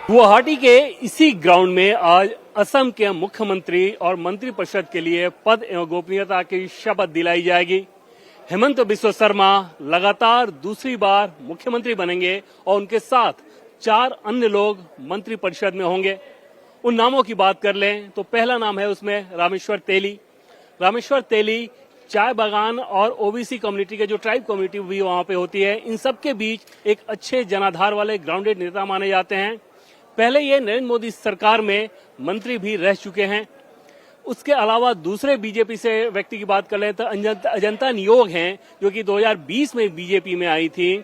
गुवाहाटी के इसी ग्राउंड में आज असम के मुख्यमंत्री और मंत्रिपरिषद के लिए पद एवं गोपनीयता की शपथ दिलाई जाएगी। हेमंत बिस्वा शर्मा लगातार दूसरी बार मुख्यमंत्री बनेंगे और उनके साथ 4 अन्य लोग मंत्रिपरिषद में होंगे। उन नामों की बात कर लें तो पहला नाम है उसमें रामेश्वर तेली। रामेश्वर तेली चाय बागान और ओबीसी कम्युनिटी के जो ट्राइब कम्युनिटी भी वहां पे होती है, इन सब के बीच एक अच्छे जनाधार वाले ग्राउंडेड नेता माने जाते हैं। पहले ये नरेंद्र मोदी सरकार में मंत्री भी रह चुके हैं। उसके अलावा दूसरे बीजेपी से व्यक्ति की बात कर लें तो अजंता नियोग हैं, जो कि 2020 में बीजेपी में आई थी।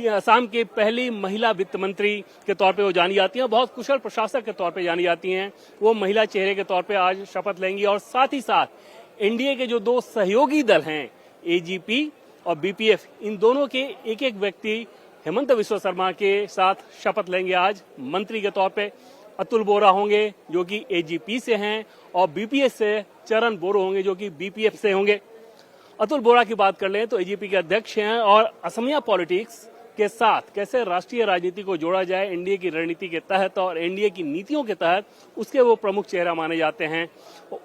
असम की पहली महिला वित्त मंत्री के तौर पे वो जानी जाती हैं, बहुत कुशल प्रशासक के तौर पे जानी जाती हैं। वो महिला चेहरे के तौर पे आज शपथ लेंगी और साथ ही साथ एनडीए के जो 2 सहयोगी दल हैं, एजीपी और बीपीएफ, इन दोनों के एक एक व्यक्ति हेमंत बिस्वा शर्मा के साथ शपथ लेंगे आज मंत्री के तौर पे। अतुल बोरा होंगे जो कि एजीपी से हैं और बीपीएफ से चरण बोरो होंगे जो कि बीपीएफ से होंगे। अतुल बोरा की बात कर लें तो एजीपी के अध्यक्ष हैं और असमिया पॉलिटिक्स के साथ कैसे राष्ट्रीय राजनीति को जोड़ा जाए एनडीए की रणनीति के तहत और एनडीए की नीतियों के तहत, उसके वो प्रमुख चेहरा माने जाते हैं।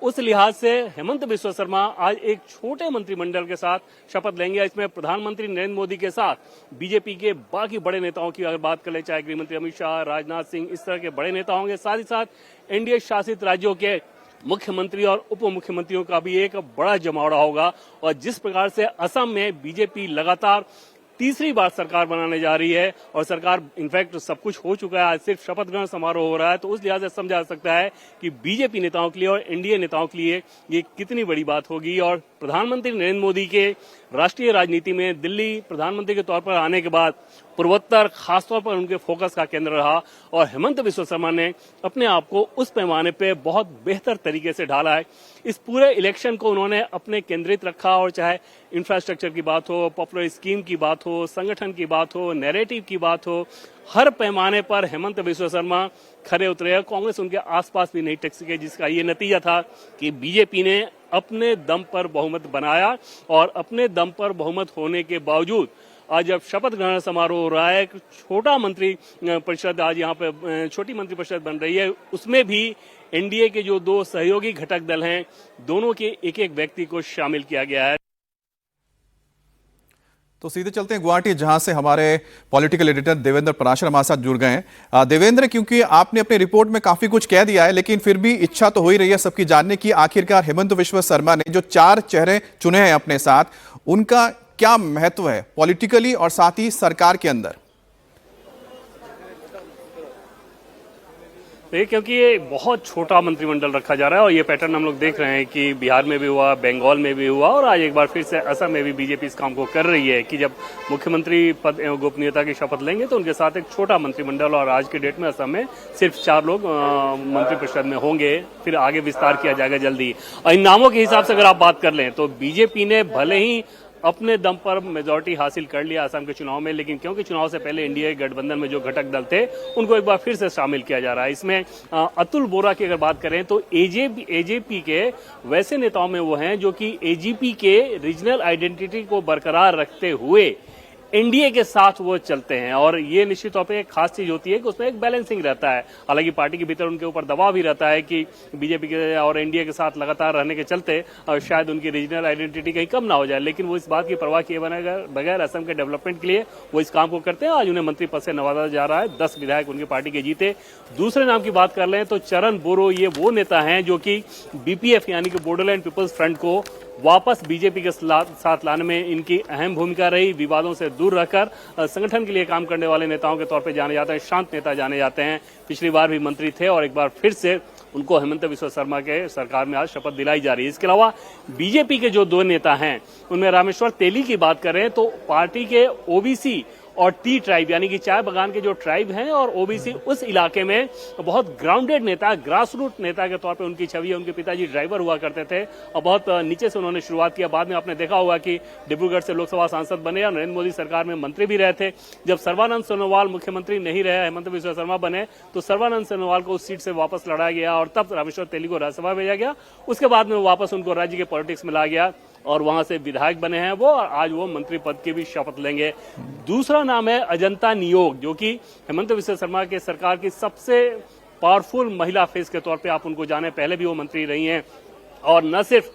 उस लिहाज से हेमंत बिस्वा शर्मा आज एक छोटे मंत्रिमंडल के साथ शपथ लेंगे। इसमें प्रधानमंत्री नरेंद्र मोदी के साथ बीजेपी के बाकी बड़े नेताओं की अगर बात कर ले, चाहे गृहमंत्री अमित शाह, राजनाथ सिंह, इस तरह के बड़े नेता होंगे। साथ ही साथ एनडीए शासित राज्यों के मुख्यमंत्री और उप मुख्यमंत्रियों का भी एक बड़ा जमावड़ा होगा। और जिस प्रकार से असम में बीजेपी लगातार तीसरी बार सरकार बनाने जा रही है और सरकार इनफैक्ट सब कुछ हो चुका है, आज सिर्फ शपथ ग्रहण समारोह हो रहा है, तो उस लिहाज से समझा जा सकता है कि बीजेपी नेताओं के लिए और एनडीए नेताओं के लिए ये कितनी बड़ी बात होगी। और प्रधानमंत्री नरेंद्र मोदी के राष्ट्रीय राजनीति में दिल्ली प्रधानमंत्री के तौर पर आने के बाद पूर्वोत्तर खासतौर पर उनके फोकस का केंद्र रहा और हेमंत बिस्वा शर्मा ने अपने आप को उस पैमाने पे बहुत बेहतर तरीके से ढाला है। इस पूरे इलेक्शन को उन्होंने अपने केंद्रित रखा और चाहे इंफ्रास्ट्रक्चर की बात हो, पॉपुलर स्कीम की बात हो, संगठन की बात हो, नैरेटिव की बात हो, हर पैमाने पर हेमंत बिस्वा शर्मा खरे उतरे। कांग्रेस उनके आसपास भी नहीं टिक सके, जिसका ये नतीजा था कि बीजेपी ने अपने दम पर बहुमत बनाया और अपने दम पर बहुमत होने के बावजूद आज जब शपथ ग्रहण समारोह हो रहा है, एक छोटा मंत्री परिषद आज यहाँ पे छोटी मंत्री परिषद बन रही है, उसमें भी एनडीए के जो 2 सहयोगी घटक दल हैं, दोनों के एक एक व्यक्ति को शामिल किया गया है। तो सीधे चलते हैं गुवाहाटी, जहां से हमारे पॉलिटिकल एडिटर देवेंद्र पराशर हमारे साथ जुड़ गए हैं। देवेंद्र, क्योंकि आपने अपनी रिपोर्ट में काफी कुछ कह दिया है, लेकिन फिर भी इच्छा तो हो ही रही है सबकी जानने की, आखिरकार हेमंत बिस्वा शर्मा ने जो 4 चेहरे चुने हैं अपने साथ, उनका क्या महत्व है पॉलिटिकली और साथ ही सरकार के अंदर? क्योंकि ये बहुत छोटा मंत्रिमंडल रखा जा रहा है और ये पैटर्न हम लोग देख रहे हैं कि बिहार में भी हुआ, बंगाल में भी हुआ और आज एक बार फिर से असम में भी बीजेपी इस काम को कर रही है कि जब मुख्यमंत्री पद एवं गोपनीयता की शपथ लेंगे तो उनके साथ एक छोटा मंत्रिमंडल, और आज के डेट में असम में सिर्फ 4 लोग मंत्रिपरिषद में होंगे, फिर आगे विस्तार किया जाएगा जल्दी। और इन नामों के हिसाब से अगर आप बात कर लें तो बीजेपी ने भले ही अपने दम पर मेजॉरिटी हासिल कर लिया असम के चुनाव में, लेकिन क्योंकि चुनाव से पहले एनडीए गठबंधन में जो घटक दल थे उनको एक बार फिर से शामिल किया जा रहा है। इसमें अतुल बोरा की अगर बात करें तो एजेपी के वैसे नेताओं में वो हैं जो कि एजीपी के रीजनल आइडेंटिटी को बरकरार रखते हुए एनडीए के साथ वो चलते हैं और ये निश्चित तौर पे एक खास चीज होती है कि उसमें एक बैलेंसिंग रहता है। हालांकि पार्टी के भीतर उनके ऊपर दबाव भी रहता है कि बीजेपी के और एनडीए के साथ लगातार रहने के चलते शायद उनकी रीजनल आइडेंटिटी कहीं कम ना हो जाए, लेकिन वो इस बात की परवाह किए बगैर असम के डेवलपमेंट के लिए वो इस काम को करते हैं। आज उन्हें मंत्री पद से नवाजा जा रहा है, 10 विधायक उनकी पार्टी के जीते। दूसरे नाम की बात कर लें तो चरण बोरो, ये वो नेता हैं जो कि बीपीएफ यानी कि बोडोलैंड पीपल्स फ्रंट को वापस बीजेपी के साथ लाने में इनकी अहम भूमिका रही। विवादों से दूर रहकर संगठन के लिए काम करने वाले नेताओं के तौर पे जाने जाते हैं, शांत नेता जाने जाते हैं। पिछली बार भी मंत्री थे और एक बार फिर से उनको हेमंत बिस्वा शर्मा के सरकार में आज शपथ दिलाई जा रही है। इसके अलावा बीजेपी के जो 2 नेता हैं उनमें रामेश्वर तेली की बात करें तो पार्टी के ओबीसी और टी ट्राइब यानी कि चाय बागान के जो ट्राइब हैं और ओबीसी, उस इलाके में बहुत ग्राउंडेड नेता, ग्रास रूट नेता के तौर पे उनकी छवि है। उनके पिताजी ड्राइवर हुआ करते थे और बहुत नीचे से उन्होंने शुरुआत किया। बाद में आपने देखा होगा कि डिब्रूगढ़ से लोकसभा सांसद बने और नरेंद्र मोदी सरकार में मंत्री भी रहे थे। जब सर्बानंद सोनोवाल मुख्यमंत्री नहीं रहे, हेमंत बिस्वा शर्मा बने, तो सर्बानंद सोनोवाल को उस सीट से वापस लड़ाया गया और तब रामेश्वर तेली को राज्यसभा भेजा गया। उसके बाद में वापस उनको राज्य के पॉलिटिक्स में लाया गया। और वहां से विधायक बने हैं वो, और आज वो मंत्री पद की भी शपथ लेंगे। दूसरा नाम है अजंता नियोग, जो कि हेमंत बिस्वा शर्मा के सरकार की सबसे पावरफुल महिला फेस के तौर पे आप उनको जाने, पहले भी वो मंत्री रही हैं। और न सिर्फ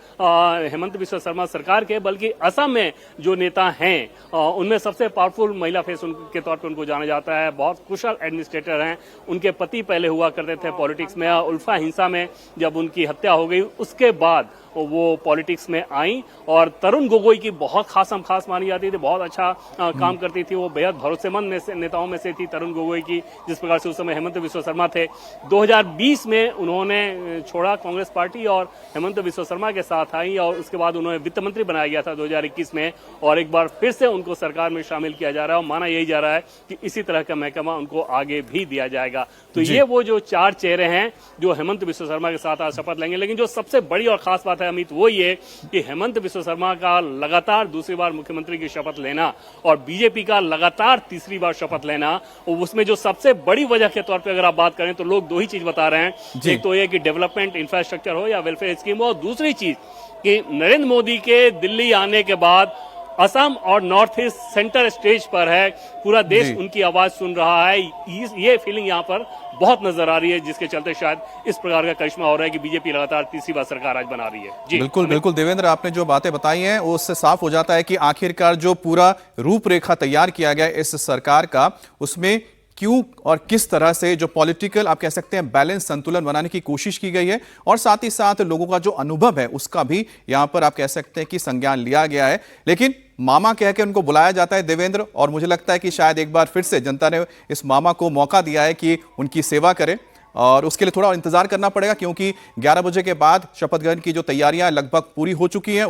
हेमंत बिस्वा शर्मा सरकार के, बल्कि असम में जो नेता हैं उनमें सबसे पावरफुल महिला फेस के तौर पे उनको जाना जाता है। बहुत कुशल एडमिनिस्ट्रेटर हैं। उनके पति पहले हुआ करते थे पॉलिटिक्स में, उल्फा हिंसा में जब उनकी हत्या हो गई उसके बाद वो पॉलिटिक्स में आई, और तरुण गोगोई की बहुत खास मानी जाती थी, बहुत अच्छा काम करती थी, वो बेहद भरोसेमंद नेताओं में से थी तरुण गोगोई की, जिस प्रकार से उस समय हेमंत बिस्वा शर्मा थे। 2020 में उन्होंने छोड़ा कांग्रेस पार्टी और हेमंत बिस्वा शर्मा के साथ आई, और उसके बाद उन्होंने वित्त मंत्री बनाया गया था 2021 में, और एक बार फिर से उनको सरकार में शामिल किया जा रहा है, और माना यही जा रहा है कि इसी तरह का महकमा उनको आगे भी दिया जाएगा। तो ये वो जो 4 चेहरे हैं जो हेमंत बिस्वा शर्मा के साथ आज शपथ लेंगे। लेकिन जो सबसे बड़ी और खास बात है अमित, वो ये कि हेमंत बिस्वा शर्मा का लगातार दूसरी बार मुख्यमंत्री की शपथ लेना और बीजेपी का लगातार तीसरी बार शपथ लेना, और उसमें जो सबसे बड़ी वजह के तौर पे अगर आप बात करें तो लोग 2 ही चीज बता रहे हैं। एक तो ये कि डेवलपमेंट इंफ्रास्ट्रक्चर हो या वेलफेयर स्कीम हो, और दूसरी चीज कि नरेंद्र मोदी के दिल्ली आने के बाद असम और नॉर्थ ईस्ट सेंटर स्टेज पर है, पूरा देश उनकी आवाज सुन रहा है। ये फीलिंग यहाँ पर बहुत नजर आ रही है, जिसके चलते शायद इस प्रकार का करिश्मा हो रहा है कि बीजेपी लगातार तीसरी बार सरकार आज बना रही है। जी बिल्कुल देवेंद्र, आपने जो बातें बताई हैं उससे साफ हो जाता है कि आखिरकार जो पूरा रूपरेखा तैयार किया गया इस सरकार का, उसमें क्यों और किस तरह से जो पॉलिटिकल आप कह सकते हैं बैलेंस, संतुलन बनाने की कोशिश की गई है, और साथ ही साथ लोगों का जो अनुभव है उसका भी यहां पर आप कह सकते हैं कि संज्ञान लिया गया है। लेकिन मामा कह के उनको बुलाया जाता है देवेंद्र, और मुझे लगता है कि शायद एक बार फिर से जनता ने इस मामा को मौका दिया है कि उनकी सेवा करें, और उसके लिए थोड़ा और इंतजार करना पड़ेगा, क्योंकि 11 बजे के बाद शपथ ग्रहण की जो तैयारियां लगभग पूरी हो चुकी हैं।